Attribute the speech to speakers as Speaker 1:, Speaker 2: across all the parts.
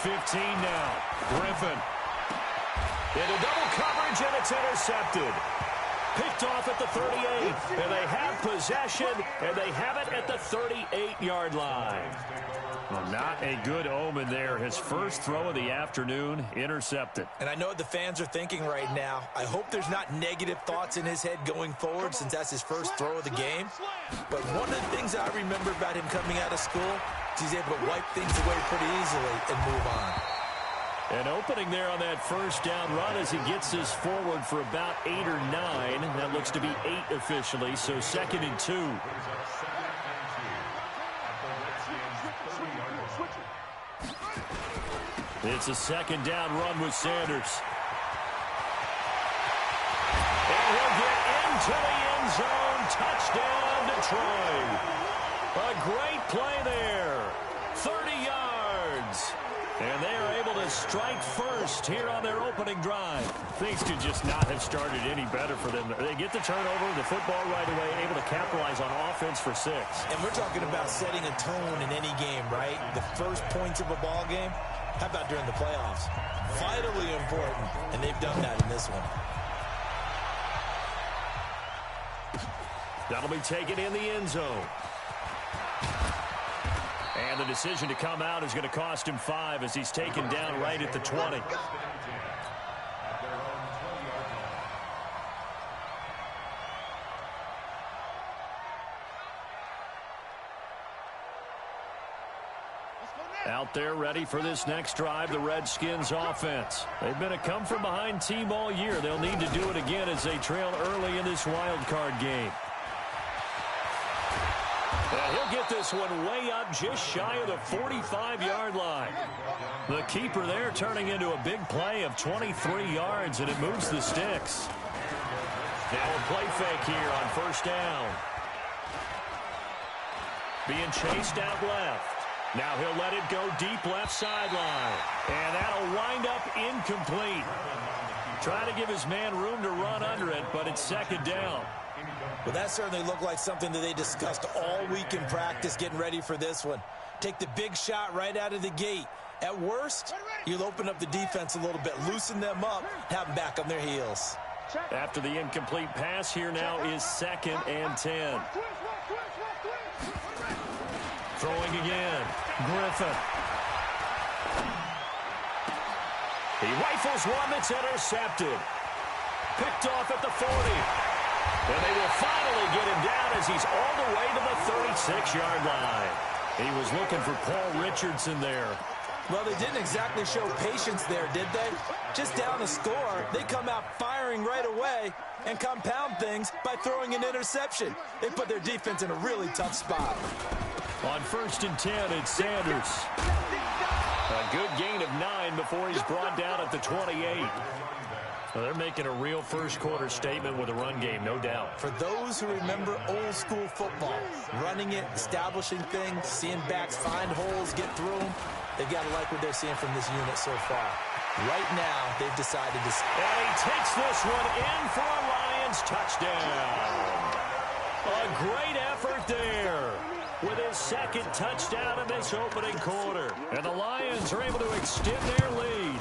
Speaker 1: 15 now. Griffin. Into double coverage, and it's intercepted. Picked off at the 38, and they have possession, and they have it at the 38-yard line. Well, not a good omen there. His first throw of the afternoon, intercepted.
Speaker 2: And I know what the fans are thinking right now. I hope there's not negative thoughts in his head going forward since that's his first throw of the game. But one of the things I remember about him coming out of school is he's able to wipe things away pretty easily and move on.
Speaker 1: An opening there on that first down run as he gets this forward for about 8 or 9. That looks to be 8 officially, so 2nd and 2. It's a 2nd down run with Sanders. And he'll get into the end zone. Touchdown, Detroit. A great play there. 30 yards. And they are able to strike first here on their opening drive. Things could just not have started any better for them. They get the turnover, the football right away, able to capitalize on offense for 6.
Speaker 2: And we're talking about setting a tone in any game, right? The first points of a ball game. How about during the playoffs? Vitally important, and they've done that in this one.
Speaker 1: That'll be taken in the end zone. And the decision to come out is going to cost him 5 as he's taken down right at the 20. Out there ready for this next drive, the Redskins offense. They've been a come-from-behind team all year. They'll need to do it again as they trail early in this wild card game. And he'll get this one way up just shy of the 45-yard line. The keeper there turning into a big play of 23 yards, and it moves the sticks. Now a play fake here on first down. Being chased out left. Now he'll let it go deep left sideline. And that'll wind up incomplete. Trying to give his man room to run under it, but it's 2nd down.
Speaker 2: Well, that certainly looked like something that they discussed all week in practice getting ready for this one. Take the big shot right out of the gate. At worst, you'll open up the defense a little bit, loosen them up, have them back on their heels.
Speaker 1: After the incomplete pass, here now is 2nd and 10. Throwing again. Griffin. He rifles one that's intercepted. Picked off at the 40. And they will finally get him down as he's all the way to the 36-yard line. He was looking for Paul Richardson there.
Speaker 2: Well, they didn't exactly show patience there, did they? Just down a score, they come out firing right away and compound things by throwing an interception. They put their defense in a really tough spot.
Speaker 1: On 1st and 10, it's Sanders. A good gain of 9 before he's brought down at the 28. Well, they're making a real first-quarter statement with a run game, no doubt.
Speaker 2: For those who remember old-school football, running it, establishing things, seeing backs find holes, get through them, they've got to like what they're seeing from this unit so far. Right now, they've decided to...
Speaker 1: And he takes this one in for a Lions touchdown. A great effort there with his 2nd touchdown in this opening quarter. And the Lions are able to extend their lead.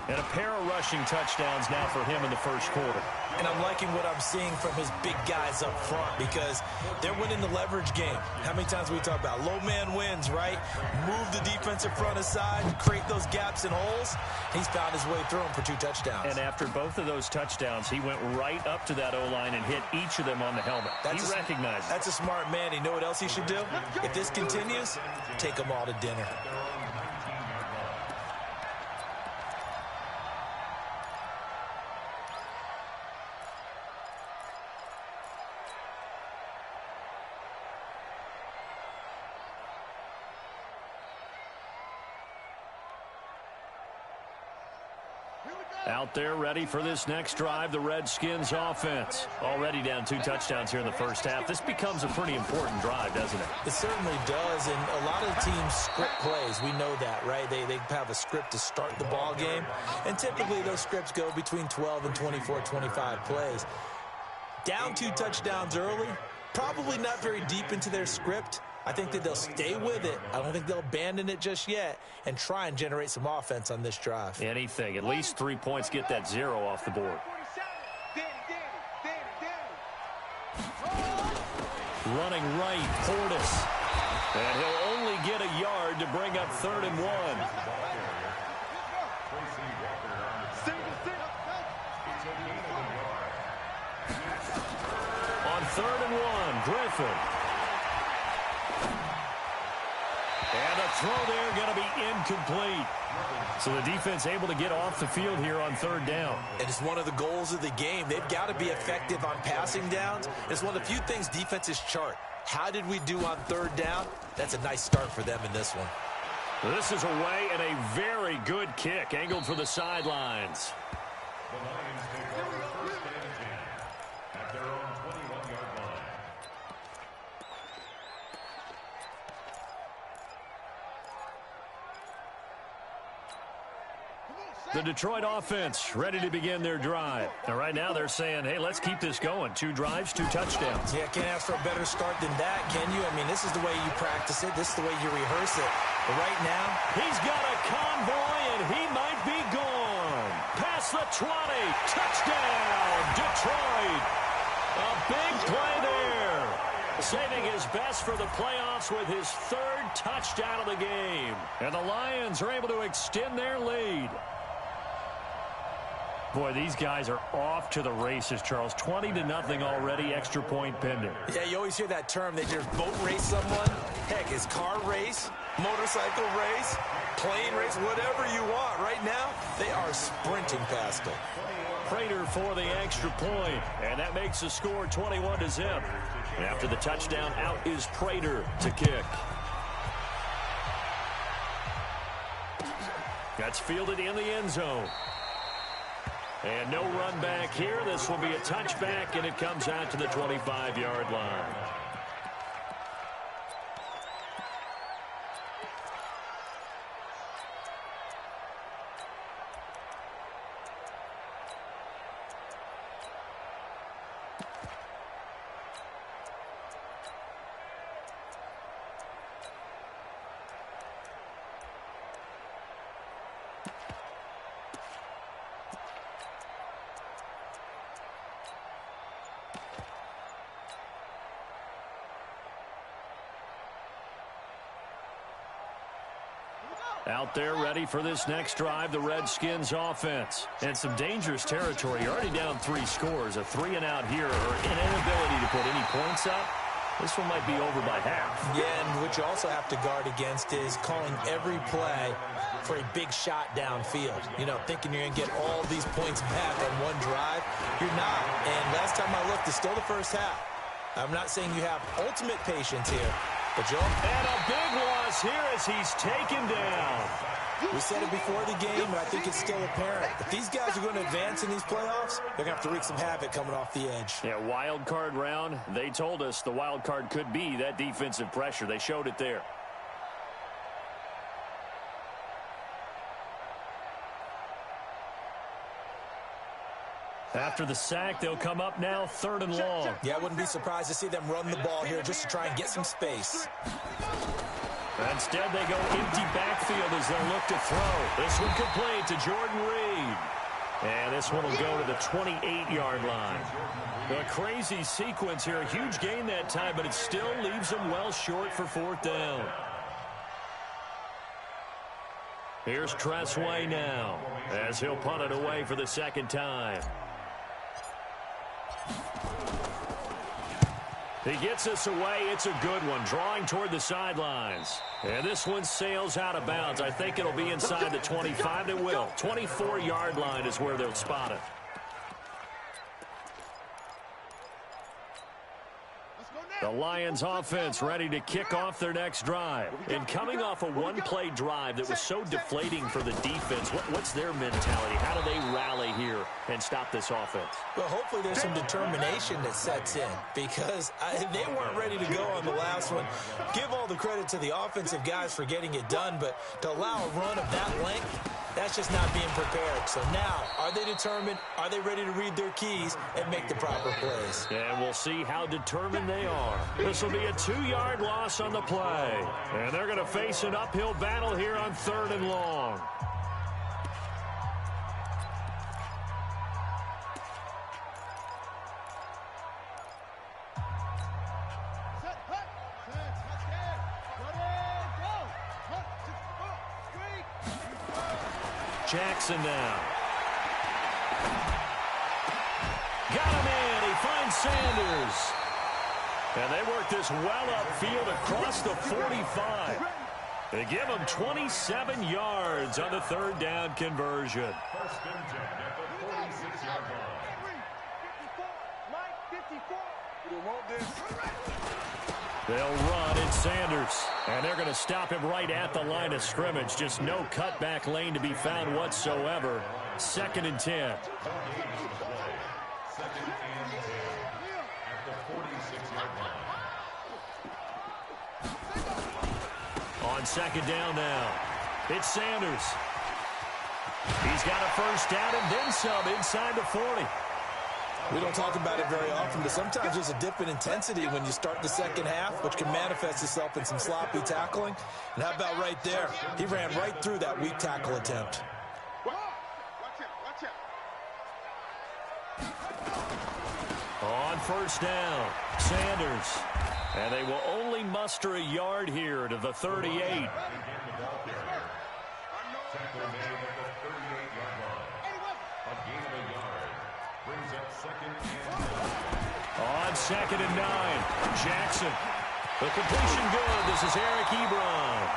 Speaker 1: And a pair of rushing touchdowns now for him in the first quarter.
Speaker 2: And I'm liking what I'm seeing from his big guys up front because they're winning the leverage game. How many times we talk about low man wins, right? Move the defensive front aside and create those gaps and holes. He's found his way through them for 2 touchdowns.
Speaker 1: And after both of those touchdowns, he went right up to that O-line and hit each of them on the helmet. He recognized it.
Speaker 2: That's a smart man. You know what else he should do? If this continues, take them all to dinner.
Speaker 1: Out there ready for this next drive, the Redskins offense. Already down 2 touchdowns here in the first half. This becomes a pretty important drive, doesn't it?
Speaker 2: It certainly does, and a lot of teams script plays. We know that, right? They have a script to start the ball game, and typically those scripts go between 12 and 24, 25 plays. Down 2 touchdowns early, probably not very deep into their script, I think that they'll stay with it. I don't think they'll abandon it just yet and try and generate some offense on this drive.
Speaker 1: Anything. At least 3 points, get that 0 off the board. Running right, Portis. And he'll only get a yard to bring up 3rd and 1. On 3rd and 1, Griffin. And the throw there going to be incomplete. So the defense able to get off the field here on 3rd down.
Speaker 2: And it's one of the goals of the game. They've got to be effective on passing downs. It's one of the few things defenses chart. How did we do on 3rd down? That's a nice start for them in this one.
Speaker 1: This is away and a very good kick angled for the sidelines.
Speaker 3: The Lions take over 1st and 10 at their own 21-yard line.
Speaker 1: The Detroit offense ready to begin their drive. Now, right now they're saying, hey, let's keep this going. 2 drives, 2 touchdowns.
Speaker 2: Yeah, can't ask for a better start than that, can you? I mean, this is the way you practice it. This is the way you rehearse it. But right now,
Speaker 1: he's got a convoy, and he might be gone. Past the 20. Touchdown, Detroit. A big play there. Saving his best for the playoffs with his 3rd touchdown of the game. And the Lions are able to extend their lead. Boy, these guys are off to the races, Charles. 20-0 already, extra point pending.
Speaker 2: Yeah, you always hear that term. They just boat race someone. Heck, it's car race, motorcycle race, plane race, whatever you want. Right now, they are sprinting past them.
Speaker 1: Prater for the extra point, and that makes the score 21-0. After the touchdown, out is Prater to kick. That's fielded in the end zone. And no run back here. This will be a touchback, and it comes out to the 25-yard line. Out there ready for this next drive, the Redskins offense. And some dangerous territory. You're already down 3 scores. A 3-and-out here, or an inability to put any points up. This one might be over by half.
Speaker 2: Yeah, and what you also have to guard against is calling every play for a big shot downfield. You know, thinking you're going to get all these points back on one drive. You're not. And last time I looked, it's still the first half. I'm not saying you have ultimate patience here. But Joe,
Speaker 1: and a big loss here as he's taken down.
Speaker 2: We said it before the game, and I think it's still apparent. If these guys are going to advance in these playoffs, they're going to have to wreak some havoc coming off the edge.
Speaker 1: Yeah, wild card round. They told us the wild card could be that defensive pressure. They showed it there. After the sack, they'll come up now 3rd and long.
Speaker 2: Yeah, I wouldn't be surprised to see them run the ball here just to try and get some space.
Speaker 1: Instead, they go empty backfield as they'll look to throw. This one complete to Jordan Reed. And this one will go to the 28-yard line. A crazy sequence here. A huge gain that time, but it still leaves them well short for 4th down. Here's Tressway now as he'll punt it away for the 2nd time. He gets us away. It's a good one, drawing toward the sidelines. And this one sails out of bounds. I think it'll be inside the 25. It will. 24-yard line is where they'll spot it. The Lions offense ready to kick off their next drive. And coming off a one-play drive that was so deflating for the defense, what's their mentality? How do they rally here and stop this offense?
Speaker 2: Well, hopefully there's some determination that sets in because they weren't ready to go on the last one. Give all the credit to the offensive guys for getting it done, but to allow a run of that length, That's just not being prepared. So now, are they determined? Are they ready to read their keys and make the proper plays?
Speaker 1: And we'll see how determined they are. This will be a 2-yard loss on the play. And they're going to face an uphill battle here on 3rd and long. Jackson now. Got him in. He finds Sanders. And they work this well upfield across the 45. They give him 27 yards on the 3rd down conversion.
Speaker 3: First and 10 at the 46-yard line.
Speaker 1: They'll run. It's Sanders. And they're going to stop him right at the line of scrimmage. Just no cutback lane to be found whatsoever. 2nd and 10.
Speaker 3: 2nd and 10 at the 46-yard line.
Speaker 1: On 2nd down now. It's Sanders. He's got a first down and then some inside the 40.
Speaker 2: We don't talk about it very often, but sometimes there's a dip in intensity when you start the second half, which can manifest itself in some sloppy tackling. And how about right there? He ran right through that weak tackle attempt.
Speaker 1: On first down, Sanders. And they will only muster a yard here to the 38. On 2nd and 9, Jackson. The completion good. This is Eric Ebron.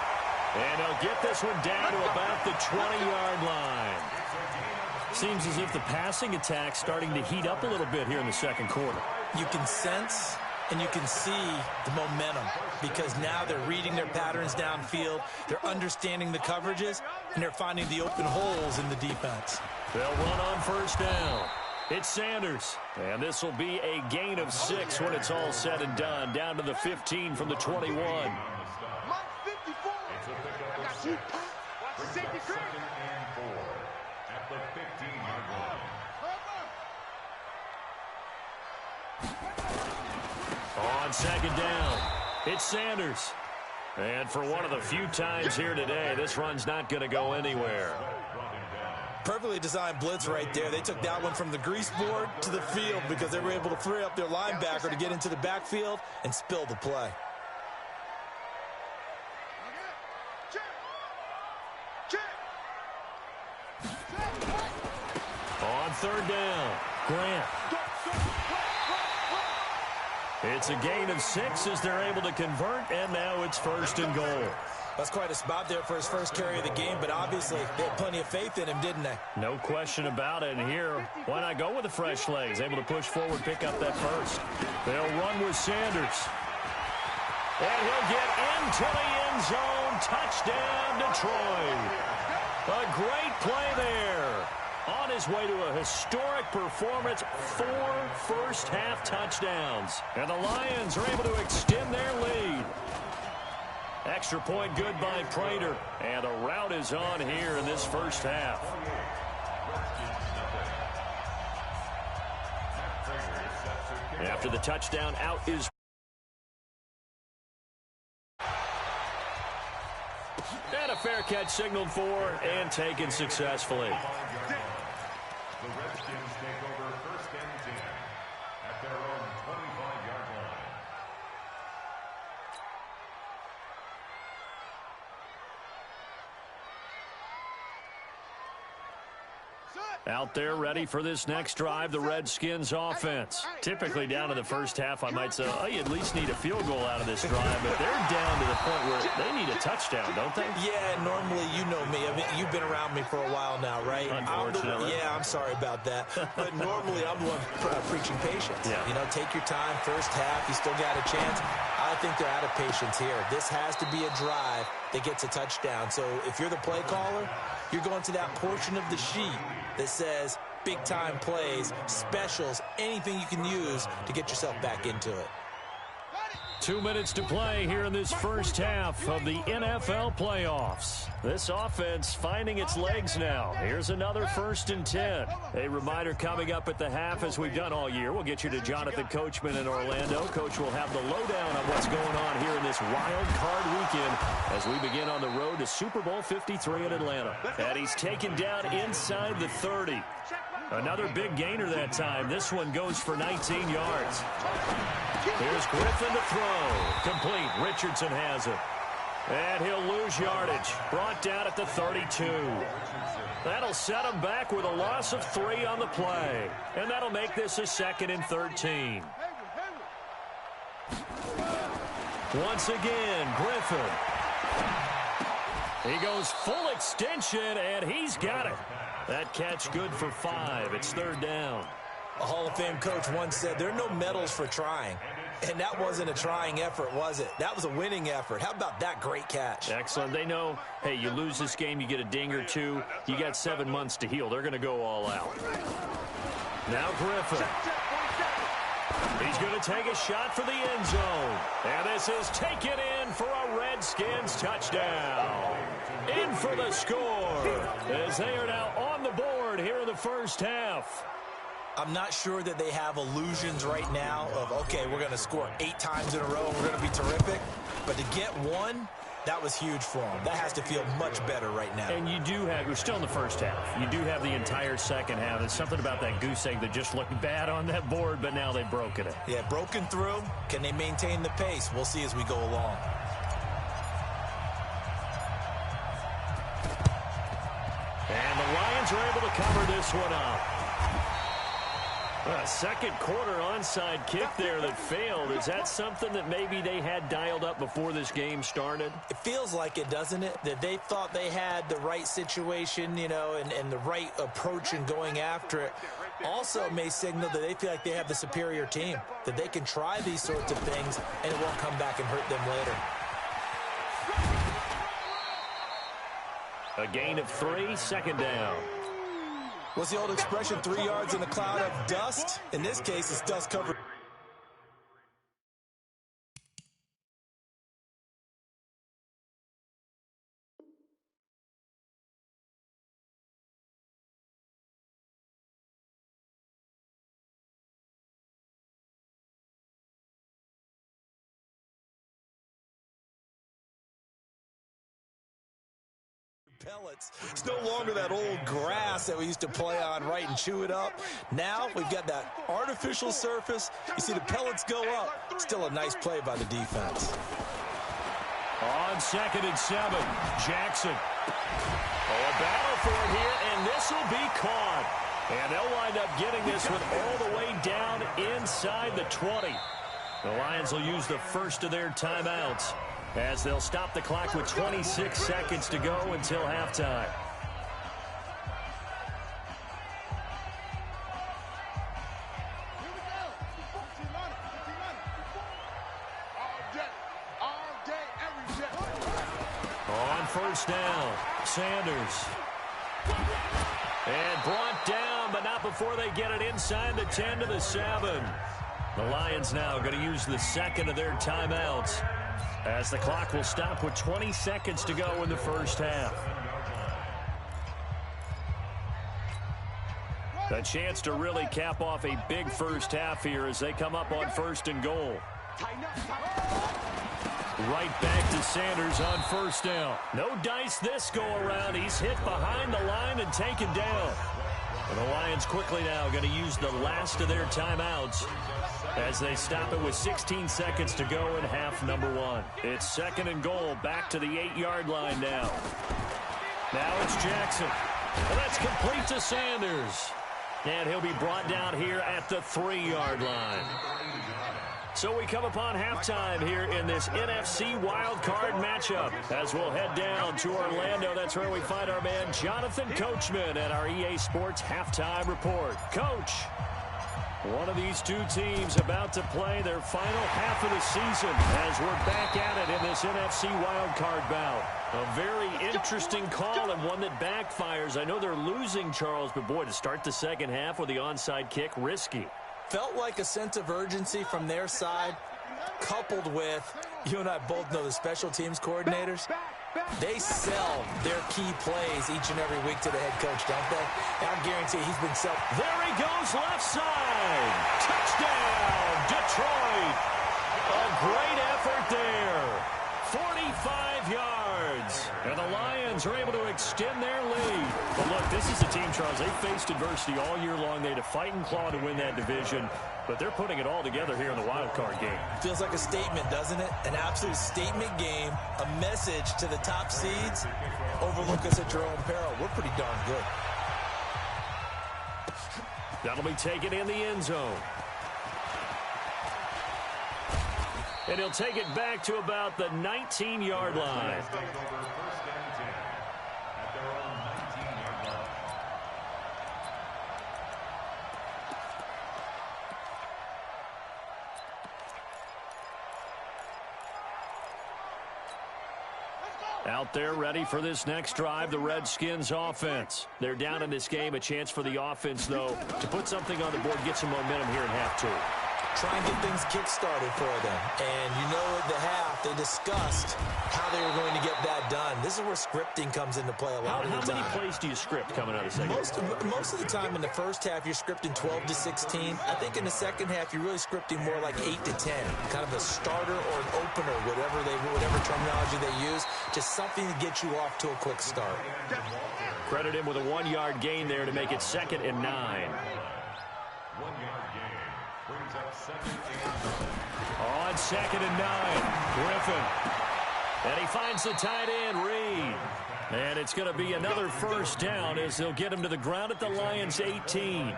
Speaker 1: And he'll get this one down to about the 20-yard line. Seems as if the passing attack's starting to heat up a little bit here in the 2nd quarter.
Speaker 2: You can sense and you can see the momentum because now they're reading their patterns downfield, they're understanding the coverages, and they're finding the open holes in the defense.
Speaker 1: They'll run on first down. It's Sanders, and this will be a gain of 6 when it's all said and done, down to the 15 from the 21.
Speaker 3: It's a pickup of 6. Brings up 2nd and 4 at the 15-yard line.
Speaker 1: On 2nd down, it's Sanders. And for one of the few times here today, this run's not going to go anywhere.
Speaker 2: Perfectly designed blitz right there. They took that one from the grease board to the field because they were able to free up their linebacker to get into the backfield and spill the play.
Speaker 1: On 3rd down, Grant. It's a gain of 6 as they're able to convert, and now it's 1st and goal.
Speaker 2: That's quite a spot there for his first carry of the game, but obviously they had plenty of faith in him, didn't they?
Speaker 1: No question about it. And here, why not go with the fresh legs? Able to push forward, pick up that first. They'll run with Sanders. And he'll get into the end zone. Touchdown, Detroit. A great play there. On his way to a historic performance, 4 first-half touchdowns. And the Lions are able to extend their lead. Extra point good by Prater. And the route is on here in this first half. After the touchdown, out is... And a fair catch signaled for and taken successfully.
Speaker 3: The Redskins take over 1st and 10 at their own 25-yard line.
Speaker 1: Out there ready for this next drive, the Redskins offense. Typically down to the first half, I might say, oh, you at least need a field goal out of this drive, but they're down to the point where they need a touchdown, don't they?
Speaker 2: Yeah, normally you know me. I mean, you've been around me for a while now, right?
Speaker 1: Unfortunately.
Speaker 2: I'm sorry about that. But normally I'm the one preaching patience.
Speaker 1: Yeah.
Speaker 2: You know, take your time, first half, you still got a chance. I think they're out of patience here. This has to be a drive that gets a touchdown. So if you're the play caller, you're going to that portion of the sheet that says big-time plays, specials, anything you can use to get yourself back into it.
Speaker 1: 2 minutes to play here in this first half of the NFL playoffs. This offense finding its legs now. Here's another 1st and 10. A reminder coming up at the half, as we've done all year. We'll get you to Jonathan Coachman in Orlando. Coach will have the lowdown on what's going on here in this wild card weekend as we begin on the road to Super Bowl 53 in Atlanta. And he's taken down inside the 30. Another big gainer that time. This one goes for 19 yards. Here's Griffin to throw. Complete. Richardson has it. And he'll lose yardage. Brought down at the 32. That'll set him back with a loss of 3 on the play. And that'll make this a 2nd and 13. Once again, Griffin. He goes full extension, and he's got it. That catch good for 5. It's 3rd down.
Speaker 2: A Hall of Fame coach once said there are no medals for trying. And that wasn't a trying effort, was it? That was a winning effort. How about that great catch?
Speaker 1: Excellent. They know, hey, you lose this game, you get a ding or 2. You got 7 months to heal. They're going to go all out. Now Griffin. He's going to take a shot for the end zone. And this is taken in for a Redskins touchdown. In for the score as they are now on the board here in the first half.
Speaker 2: I'm not sure that they have illusions right now of, okay, we're going to score 8 times in a row and we're going to be terrific. But to get 1, that was huge for them. That has to feel much better right now.
Speaker 1: And you do have, we're still in the first half. You do have the entire second half. There's something about that goose egg that just looked bad on that board, but now they've broken it.
Speaker 2: Yeah, broken through. Can they maintain the pace? We'll see as we go along.
Speaker 1: And the Lions are able to cover this one up. A second quarter onside kick there that failed. Is that something that maybe they had dialed up before this game started?
Speaker 2: It feels like it, doesn't it? That they thought they had the right situation, you know, and the right approach in going after it. Also may signal that they feel like they have the superior team, that they can try these sorts of things and it won't come back and hurt them later.
Speaker 1: A gain of 3, 2nd down.
Speaker 2: What's the old expression, 3 yards in a cloud of dust? In this case, it's dust covered. Pellets. It's no longer that old grass that we used to play on, right, and chew it up. Now we've got that artificial surface. You see the pellets go up. Still a nice play by the defense.
Speaker 1: On 2nd and 7, Jackson. Oh, a battle for it here, and this will be caught. And they'll wind up getting this one all the way down inside the 20. The Lions will use the first of their timeouts, as they'll stop the clock with 26 seconds to go until halftime. On 1st down, Sanders. And brought down, but not before they get it inside the 10 to the 7. The Lions now going to use the second of their timeouts, as the clock will stop with 20 seconds to go in the first half. A chance to really cap off a big first half here as they come up on 1st and goal. Right back to Sanders on 1st down. No dice this go around. He's hit behind the line and taken down. And the Lions quickly now going to use the last of their timeouts as they stop it with 16 seconds to go in half number 1. It's 2nd and goal, back to the 8-yard line now. Now it's Jackson. And that's complete to Sanders. And he'll be brought down here at the 3-yard line. So we come upon halftime here in this NFC wildcard matchup as we'll head down to Orlando. That's where we find our man Jonathan Coachman at our EA Sports Halftime Report. Coach, one of these two teams about to play their final half of the season as we're back at it in this NFC wildcard bout. A very interesting call and one that backfires. I know they're losing, Charles, but boy, to start the second half with the onside kick, risky.
Speaker 2: Felt like a sense of urgency from their side. coupled with, you and I both know the special teams coordinators, they sell their key plays each and every week to the head coach, don't they? And I guarantee he's been selling.
Speaker 1: There he goes, left side. Touchdown, Detroit. A great effort there. 45 yards. And the Lions are able to extend their lead. But look, this is a team, Charles, they faced adversity all year long. They had to fight and claw to win that division. But they're putting it all together here in the wild card game.
Speaker 2: Feels like a statement, doesn't it? An absolute statement game, a message to the top seeds. Overlook us at your own peril. We're pretty darn good.
Speaker 1: That'll be taken in the end zone. And he'll take it back to about the 19-yard line. Out there ready for this next drive, the Redskins offense. They're down in this game. A chance for the offense, though, to put something on the board, get some momentum here in half two.
Speaker 2: Try and get things kick-started for them. And you know at the half, they discussed how they were going to get that done. This is where scripting comes into play a lot of the time.
Speaker 1: How many plays do you script coming out of the second?
Speaker 2: Most of the time in the first half, you're scripting 12 to 16. I think in the second half, you're really scripting more like 8 to 10. Kind of a starter or an opener, whatever terminology they use. Just something to get you off to a quick start.
Speaker 1: Credit him with a 1-yard gain there to make it 2nd and 9.
Speaker 3: 1-yard gain. Brings up 2nd and 9.
Speaker 1: On 2nd and 9, Griffin. And he finds the tight end, Reed. And it's going to be another first down as they'll get him to the ground at the Lions' 18.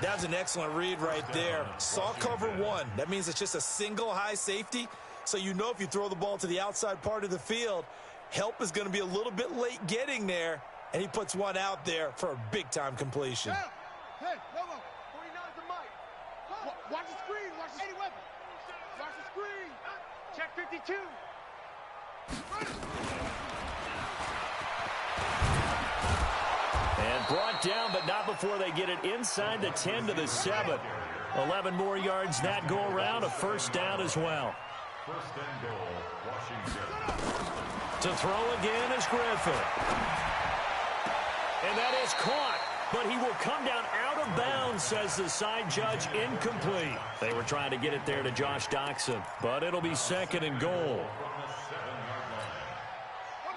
Speaker 2: That's an excellent read right there. Saw cover 1. That means it's just a single high safety. So you know if you throw the ball to the outside part of the field, help is going to be a little bit late getting there. And he puts one out there for a big-time completion.
Speaker 4: Hey, Lobo, 49's the mic. Watch the screen. Watch the 80 weapon. Watch the screen. Check 52.
Speaker 1: And brought down, but not before they get it inside the 10 to the 7. 11 more yards that go around, a first down as well.
Speaker 3: First and goal, Washington.
Speaker 1: To throw again is Griffin. And that is caught, but he will come down out of bounds, says the side judge, incomplete. They were trying to get it there to Josh Doxson, but it'll be 2nd and goal.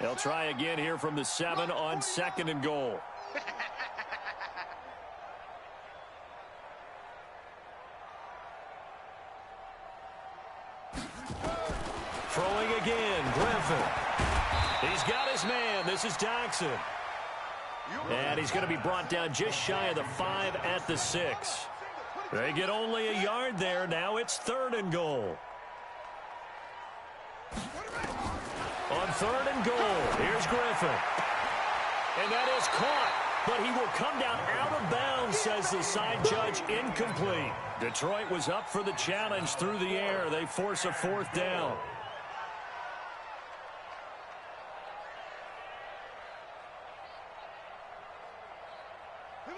Speaker 1: They'll try again here from the 7 on 2nd and goal. Throwing again, Griffin. He's got his man. This is Doxson. And he's going to be brought down just shy of the 5 at the 6. They get only a yard there. Now it's 3rd and goal. On 3rd and goal, here's Griffin. And that is caught, but he will come down out of bounds, says the side judge, incomplete. Detroit was up for the challenge through the air. They force a 4th down.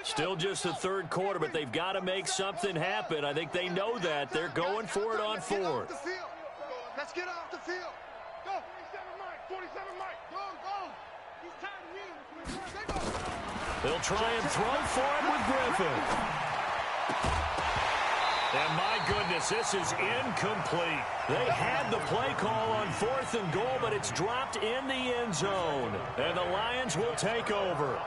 Speaker 1: Still just the 3rd quarter, but they've got to make something happen. I think they know that. They're going for it on 4th.
Speaker 4: Let's get off the field. Go. 47 Mike. 47 Mike. Go, go. He's tied to me.
Speaker 1: They'll try and throw for him with Griffin. And my goodness, this is incomplete. They had the play call on 4th and goal, but it's dropped in the end zone. And the Lions will take over.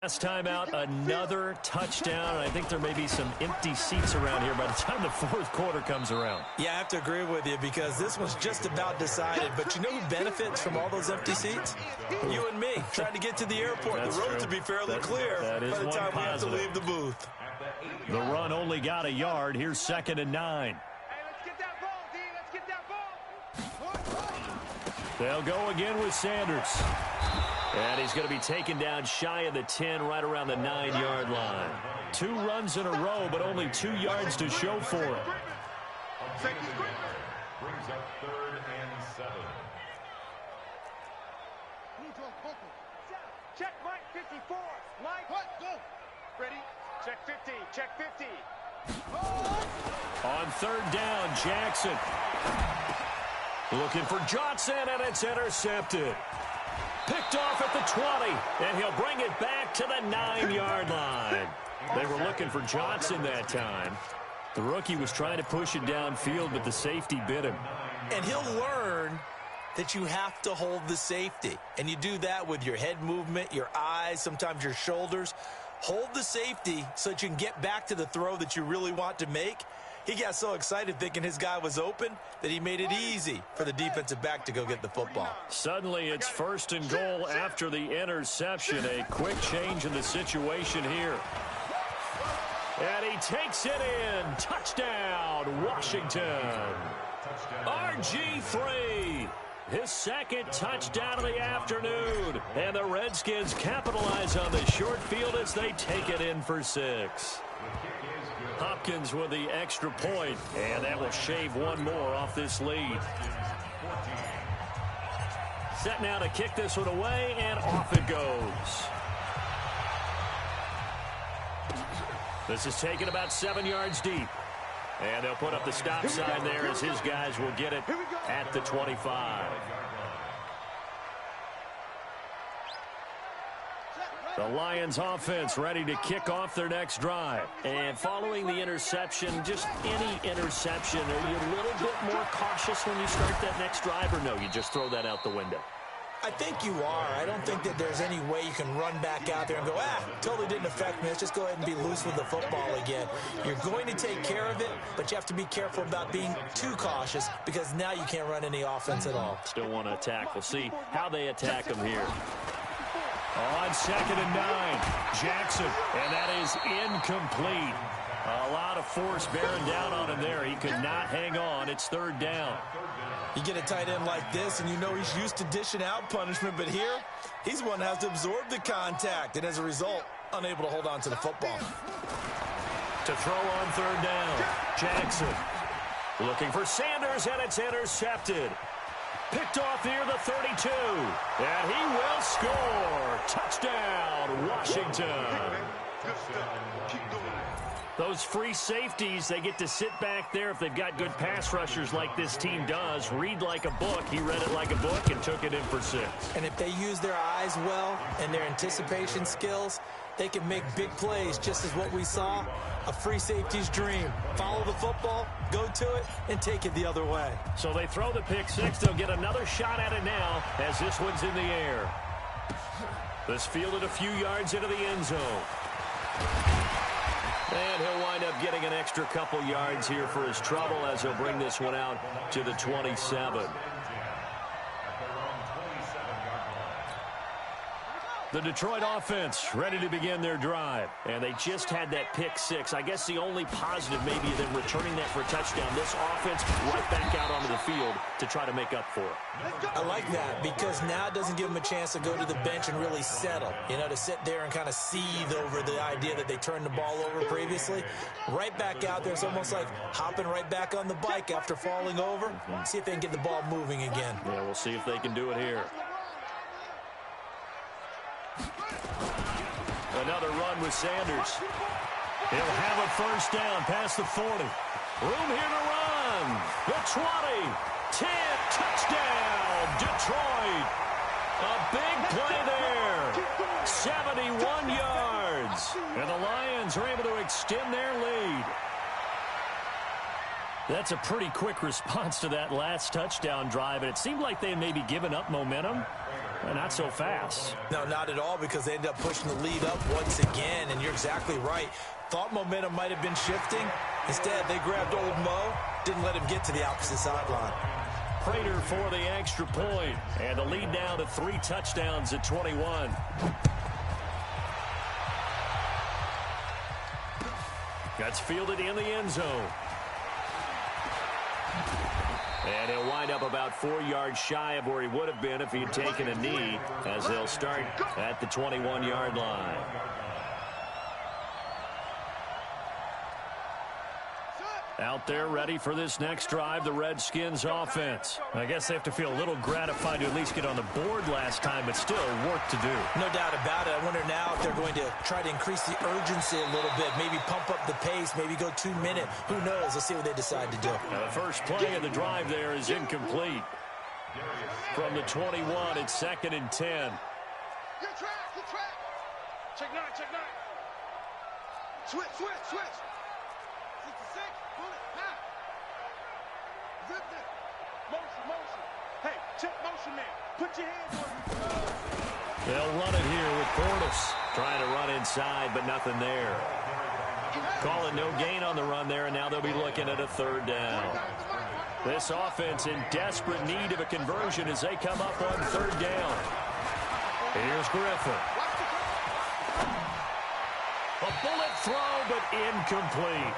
Speaker 1: Last time out, another touchdown, and I think there may be some empty seats around here by the time the 4th quarter comes around.
Speaker 2: Yeah, I have to agree with you because this one's just about decided. But you know who benefits from all those empty seats? You and me, trying to get to the airport.
Speaker 1: That's
Speaker 2: the road
Speaker 1: true.
Speaker 2: to be fairly clear
Speaker 1: that is
Speaker 2: by the
Speaker 1: one
Speaker 2: time we have to
Speaker 1: positive.
Speaker 2: leave the booth.
Speaker 1: The run only got a yard. Here's 2nd and 9.
Speaker 4: Hey, let's get that ball, D. Let's get that ball.
Speaker 1: They'll go again with Sanders. And he's going to be taken down shy of the 10, right around the 9-yard line. 2 runs in a row, but only 2 yards to show for it.
Speaker 3: brings up 3rd and 7.
Speaker 4: Check Mike 54. Mike. What? Go. Ready? Check 50. Check 50.
Speaker 1: On 3rd down, Jackson. Looking for Johnson, and it's intercepted. Picked off at the 20, and he'll bring it back to the 9-yard line. They were looking for Johnson that time. The rookie was trying to push it downfield, but the safety bit him.
Speaker 2: And he'll learn that you have to hold the safety. And you do that with your head movement, your eyes, sometimes your shoulders. Hold the safety so that you can get back to the throw that you really want to make. He got so excited thinking his guy was open that he made it easy for the defensive back to go get the football.
Speaker 1: Suddenly it's 1st and goal after the interception. A quick change in the situation here. And he takes it in. Touchdown, Washington. RG3. His 2nd touchdown of the afternoon. And the Redskins capitalize on the short field as they take it in for 6. Hopkins with the extra point, and that will shave one more off this lead. Set now to kick this one away, and off it goes. This is taken about 7 yards deep. And they'll put up the stop sign there as his guys will get it at the 25. The Lions offense ready to kick off their next drive. And following the interception, just any interception, are you a little bit more cautious when you start that next drive, or no, you just throw that out the window?
Speaker 2: I think you are. I don't think that there's any way you can run back out there and go, totally didn't affect me. Let's just go ahead and be loose with the football again. You're going to take care of it, but you have to be careful about being too cautious because now you can't run any offense at all.
Speaker 1: Still want to attack. We'll see how they attack them here. On 2nd and 9, Jackson, and that is incomplete. A lot of force bearing down on him there. He could not hang on. It's 3rd down.
Speaker 2: You get a tight end like this, and you know he's used to dishing out punishment, but here, he's one that has to absorb the contact, and as a result, unable to hold on to the football.
Speaker 1: To throw on 3rd down, Jackson. Looking for Sanders, and it's intercepted. Picked off near the 32, and he will score. Touchdown, Washington. Those free safeties, they get to sit back there if they've got good pass rushers like this team does. Read like a book. He read it like a book and took it in for 6.
Speaker 2: And if they use their eyes well and their anticipation skills, they can make big plays, just as what we saw. A free safety's dream. Follow the football, go to it, and take it the other way.
Speaker 1: So they throw the pick 6. They'll get another shot at it now as this one's in the air. This fielded a few yards into the end zone. And he'll wind up getting an extra couple yards here for his trouble as he'll bring this one out to the 27. The Detroit offense ready to begin their drive. And they just had that pick 6. I guess the only positive maybe them returning that for a touchdown. This offense right back out onto the field to try to make up for it.
Speaker 2: I like that because now it doesn't give them a chance to go to the bench and really settle. You know, to sit there and kind of seethe over the idea that they turned the ball over previously. Right back out there. It's almost like hopping right back on the bike after falling over. See if they can get the ball moving again.
Speaker 1: Yeah, we'll see if they can do it here. Another run with Sanders. He'll have a 1st down past the 40. Room here to run. The 20. 10. Touchdown. Detroit. A big play there. 71 yards. And the Lions are able to extend their lead. That's a pretty quick response to that last touchdown drive. And it seemed like they had maybe given up momentum. Not so fast.
Speaker 2: No, not at all, because they ended up pushing the lead up once again, and you're exactly right. Thought momentum might have been shifting. Instead, they grabbed old Mo, didn't let him get to the opposite sideline.
Speaker 1: Prater for the extra point, and the lead now to 3 touchdowns at 21. That's fielded in the end zone. And he'll wind up about 4 yards shy of where he would have been if he had taken a knee, as they'll start at the 21-yard line. Out there ready for this next drive, the Redskins offense. I guess they have to feel a little gratified to at least get on the board last time, but still work to do.
Speaker 2: No doubt about it. I wonder now if they're going to try to increase the urgency a little bit, maybe pump up the pace, maybe go 2 minute. Who knows? Let's see what they decide to do.
Speaker 1: Now, the first play of the drive there is incomplete. From the 21, it's 2nd and 10.
Speaker 4: Good track, good track. Check 9, check 9. Switch, switch, switch. 66, bullet, half. Zip it. Motion, motion. Hey, check motion, man. Put your hands on me.
Speaker 1: They'll run it here with Portis. Trying to run inside, but nothing there. Calling no gain on the run there, and now they'll be looking at a 3rd down. This offense in desperate need of a conversion as they come up on 3rd down. Here's Griffin. A bullet throw, but incomplete.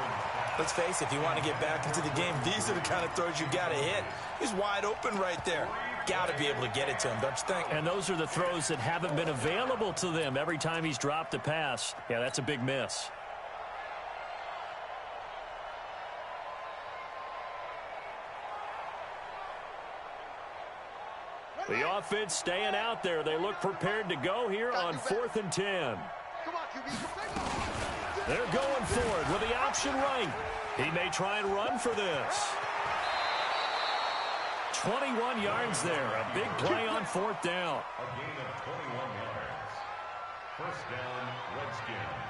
Speaker 2: Let's face it, if you want to get back into the game, these are the kind of throws you got to hit. He's wide open right there. Got to be able to get it to him, don't you think?
Speaker 1: And those are the throws that haven't been available to them every time he's dropped a pass. Yeah, that's a big miss. The offense staying out there. They look prepared to go here on 4th and 10. They're going for it with the option right. He may try and run for this. 21 yards there. A big play on 4th down.
Speaker 3: A gain of 21 yards. 1st down, Redskins.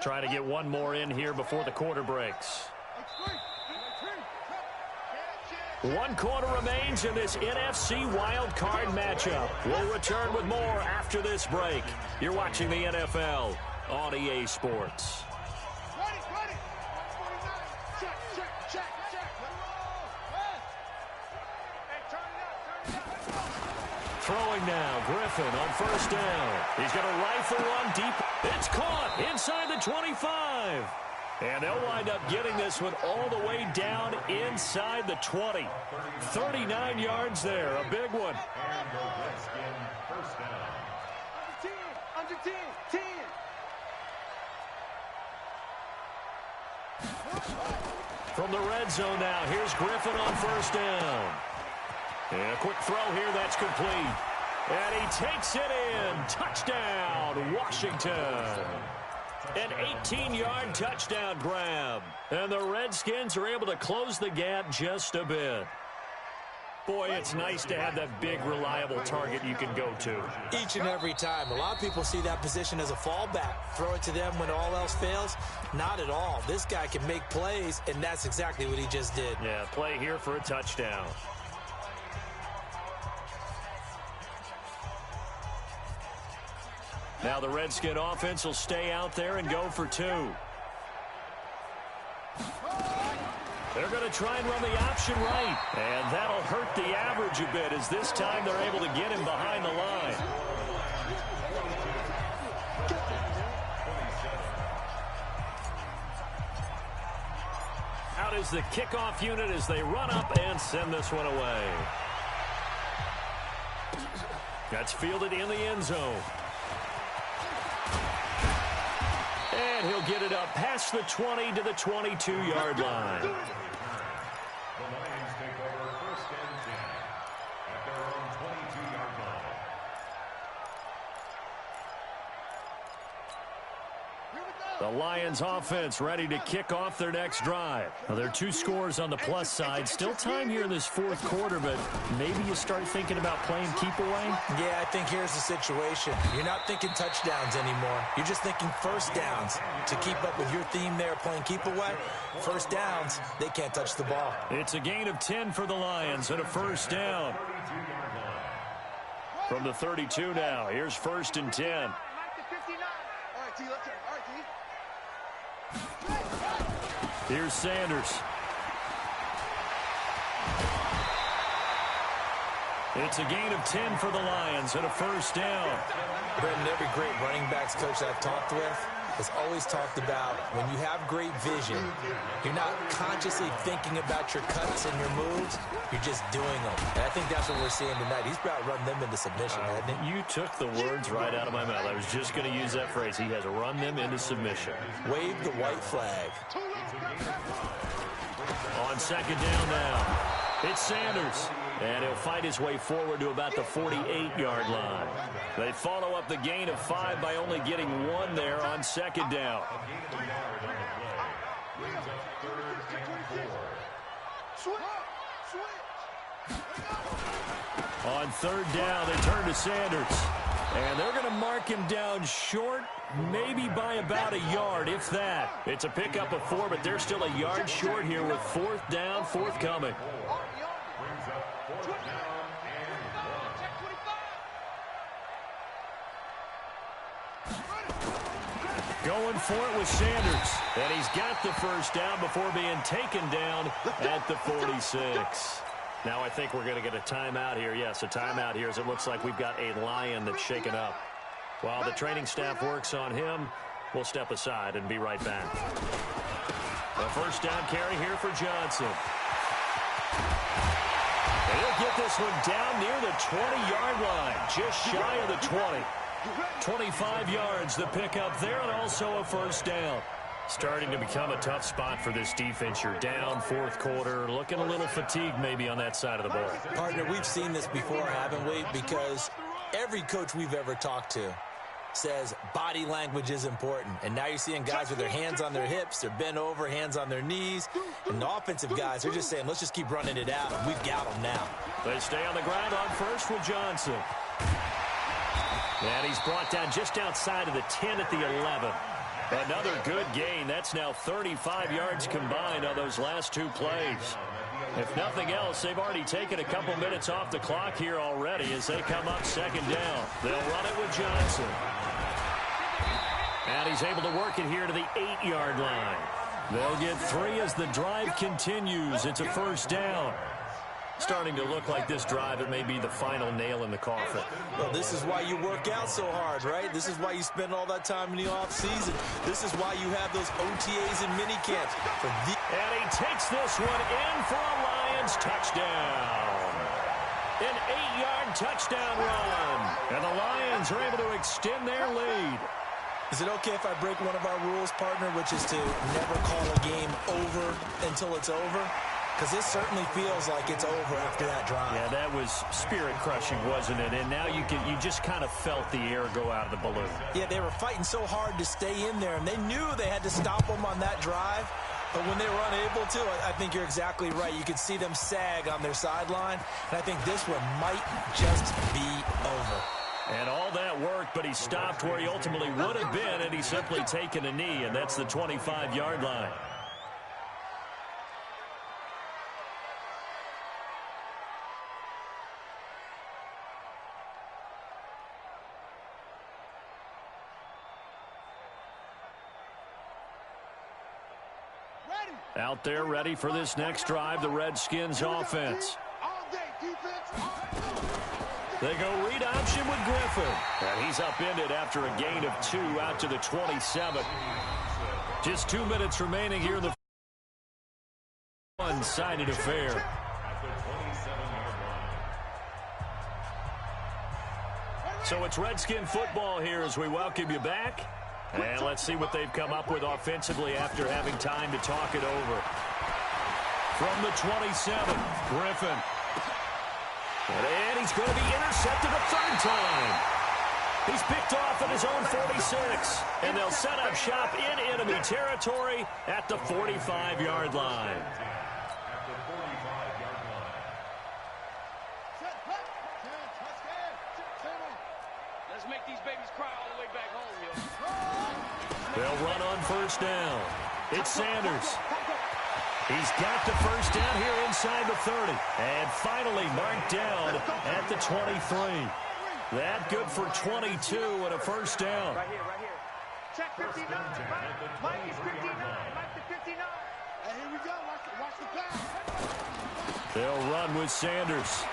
Speaker 1: Trying to get one more in here before the quarter breaks. 1 quarter remains in this NFC wild card matchup. We'll return with more after this break. You're watching the NFL on EA Sports. Throwing now, Griffin on 1st down. He's going to rifle one deep. It's caught inside the 25. And they'll wind up getting this one all the way down inside the 20. 39 yards there, a big one.
Speaker 3: And the Redskin 1st down.
Speaker 4: Under 10, 10.
Speaker 1: From the red zone now, here's Griffin on 1st down. And a quick throw here, that's complete. And he takes it in. Touchdown, Washington. An 18-yard touchdown grab. And the Redskins are able to close the gap just a bit. Boy, it's nice to have that big, reliable target you can go to.
Speaker 2: Each and every time. A lot of people see that position as a fallback. Throw it to them when all else fails. Not at all. This guy can make plays, and that's exactly what he just did.
Speaker 1: Yeah, play here for a touchdown. Now the Redskin offense will stay out there and go for 2. They're going to try and run the option right. And that'll hurt the average a bit as this time they're able to get him behind the line. Out is the kickoff unit as they run up and send this one away. That's fielded in the end zone. And he'll get it up past the 20 to the 22-yard line.
Speaker 3: The Lions take over 1st and 10 at their own 22-yard line.
Speaker 1: The Lions offense ready to kick off their next drive. Now, there are 2 scores on the plus side. Still time here in this 4th quarter, but maybe you start thinking about playing keep away?
Speaker 2: Yeah, I think here's the situation. You're not thinking touchdowns anymore. You're just thinking 1st downs. To keep up with your theme there, playing keep away, 1st downs, they can't touch the ball.
Speaker 1: It's a gain of 10 for the Lions and a 1st down. From the 32 now, here's 1st and 10.
Speaker 4: All right, T, let's turn. All right, T.
Speaker 1: Here's Sanders. It's a gain of 10 for the Lions and a 1st down.
Speaker 2: Brendan, every great running backs coach I've talked with, has always talked about when you have great vision, you're not consciously thinking about your cuts and your moves. You're just doing them. And I think that's what we're seeing tonight. He's about run them into submission, hasn't he?
Speaker 1: You took the words right out of my mouth. I was just going to use that phrase. He has run them into submission.
Speaker 2: Wave the white flag.
Speaker 1: On second down now, it's Sanders. And he'll fight his way forward to about the 48-yard line. They follow up the gain of 5 by only getting 1 there on second down. On third down, they turn to Sanders. And they're going to mark him down short, maybe by about a yard, if that. It's a pickup of 4, but they're still a yard short here with fourth down forthcoming. Going for it with Sanders. And he's got the first down before being taken down at the 46. Now I think we're going to get a timeout here. Yes, a timeout here as it looks like we've got a Lion that's shaken up. While the training staff works on him, we'll step aside and be right back. A first down carry here for Johnson. And he'll get this one down near the 20-yard line, just shy of the 20. 25 yards the pickup there, and also a first down. Starting to become a tough spot for this defense. You're down fourth quarter, looking a little fatigued maybe on that side of the ball.
Speaker 2: Partner, we've seen this before, haven't we? Because every coach we've ever talked to says body language is important. And now you're seeing guys with their hands on their hips, they're bent over, hands on their knees. And the offensive guys, they're just saying, let's just keep running it out, and we've got them now.
Speaker 1: They stay on the ground on first with Johnson. And he's brought down just outside of the 10 at the 11. Another good gain. That's now 35 yards combined on those last 2 plays. If nothing else, they've already taken a couple minutes off the clock here already as they come up second down. They'll run it with Johnson. And he's able to work it here to the 8-yard line. They'll get 3 as the drive continues. It's a first down. Starting to look like this drive, it may be the final nail in the coffin.
Speaker 2: Well, this is why you work out so hard, right? This is why you spend all that time in the offseason. This is why you have those OTAs and mini camps.
Speaker 1: And he takes this one in for a Lions touchdown. An 8-yard touchdown run. And the Lions are able to extend their lead.
Speaker 2: Is it okay if I break one of our rules, partner, which is to never call a game over until it's over? Because this certainly feels like it's over after that drive.
Speaker 1: Yeah, that was spirit-crushing, wasn't it? And now you just kind of felt the air go out of the balloon.
Speaker 2: Yeah, they were fighting so hard to stay in there, and they knew they had to stop them on that drive. But when they were unable to, I think you're exactly right. You could see them sag on their sideline, and I think this one might just be over.
Speaker 1: And all that worked, but he stopped where he ultimately would have been, and he's simply taken a knee, and that's the 25-yard line. Out there ready for this next drive, the Redskins offense. They go read option with Griffin. And he's upended after a gain of 2 out to the 27. Just 2 minutes remaining here in the one-sided affair. So it's Redskin football here as we welcome you back. And let's see what they've come up with offensively after having time to talk it over. From the 27, Griffin. And he's going to be intercepted a third time. He's picked off at his own 46. And they'll set up shop in enemy territory at the 45-yard line.
Speaker 4: Let's make these babies cry all the way back home, yo.
Speaker 1: They'll run on first down. It's Sanders. He's got the first down here inside the 30. And finally marked down at the 23. That good for 22 and a first down.
Speaker 4: Right here, right here. Check 59. Mike is 59. Mike the 59. Hey, here we go. Watch the pass.
Speaker 1: They'll run with Sanders.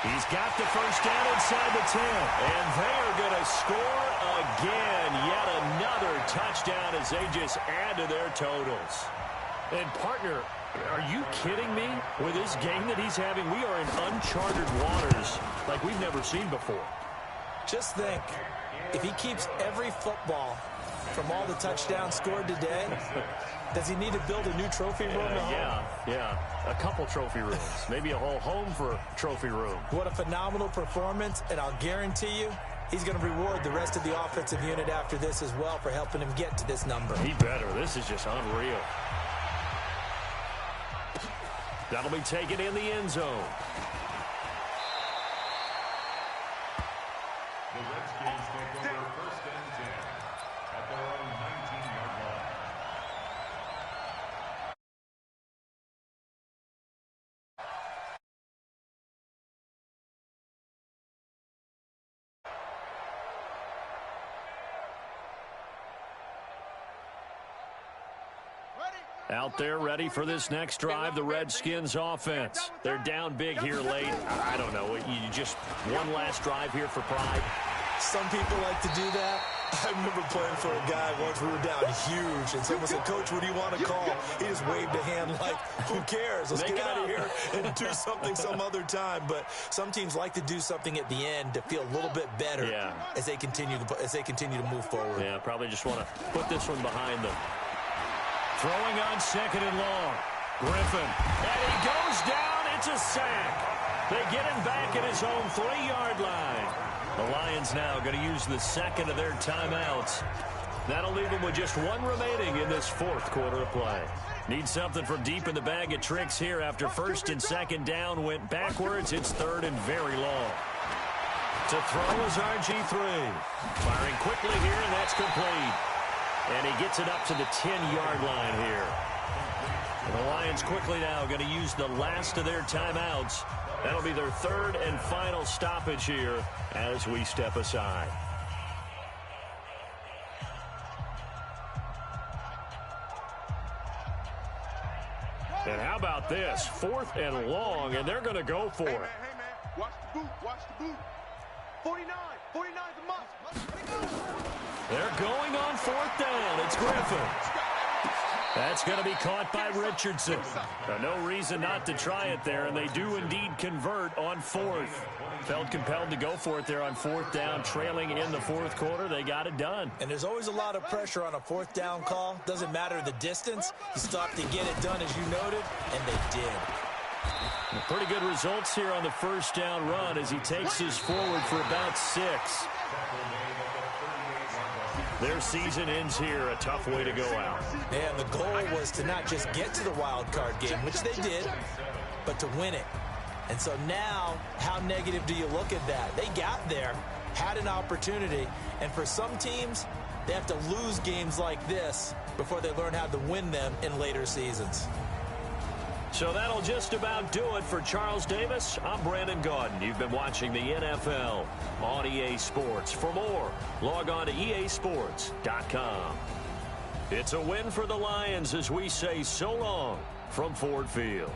Speaker 1: He's got the first down inside the 10. And they are going to score again. Yet another touchdown as they just add to their totals. And, partner, are you kidding me? With this game that he's having, we are in uncharted waters like we've never seen before.
Speaker 2: Just think, if he keeps every football from all the touchdowns scored today, does he need to build a new trophy room at home?
Speaker 1: Yeah. A couple trophy rooms. Maybe a whole home for a trophy room.
Speaker 2: What a phenomenal performance, and I'll guarantee you he's going to reward the rest of the offensive unit after this as well for helping him get to this number.
Speaker 1: He better. This is just unreal. That'll be taken in the end zone.
Speaker 3: The Redskins take over first and 10 at their own 19-yard line.
Speaker 1: Out there ready for this next drive, the Redskins offense. They're down big here late. I don't know. You just one last drive here for pride.
Speaker 2: Some people like to do that. I remember playing for a guy once. We were down huge, and someone said, "Coach, what do you want to call?" He just waved a hand like, who cares? Let's get out of here and do something some other time. But some teams like to do something at the end to feel a little bit better as they continue to move forward.
Speaker 1: Yeah, probably just want to put this one behind them. Throwing on second and long. Griffin. And he goes down. It's a sack. They get him back at his own 3-yard line. The Lions now going to use the second of their timeouts. That'll leave them with just one remaining in this fourth quarter of play. Need something from deep in the bag of tricks here after first and second down went backwards. It's third and very long. To throw is RG3. Firing quickly here, and that's complete. And he gets it up to the 10-yard line here. And the Lions quickly now going to use the last of their timeouts. That'll be their third and final stoppage here as we step aside. And how about this? 4th and long, and they're going to go for it.
Speaker 4: Hey, man. Watch the boot. Watch the boot. 49. 49's a must.
Speaker 1: They're going on 4th down. It's Griffin. That's going to be caught by Richardson. No reason not to try it there, and they do indeed convert on 4th. Felt compelled to go for it there on 4th down, trailing in the fourth quarter. They got it done.
Speaker 2: And there's always a lot of pressure on a 4th down call. Doesn't matter the distance. You stop to get it done, as you noted, and they did.
Speaker 1: Pretty good results here on the first down run as he takes us forward for about 6. Their season ends here. A tough way to go out.
Speaker 2: And the goal was to not just get to the wild card game, which they did, but to win it. And so now, how negative do you look at that? They got there, had an opportunity, and for some teams, they have to lose games like this before they learn how to win them in later seasons.
Speaker 1: So that'll just about do it for Charles Davis. I'm Brandon Gaudin. You've been watching the NFL on EA Sports. For more, log on to easports.com. It's a win for the Lions as we say so long from Ford Field.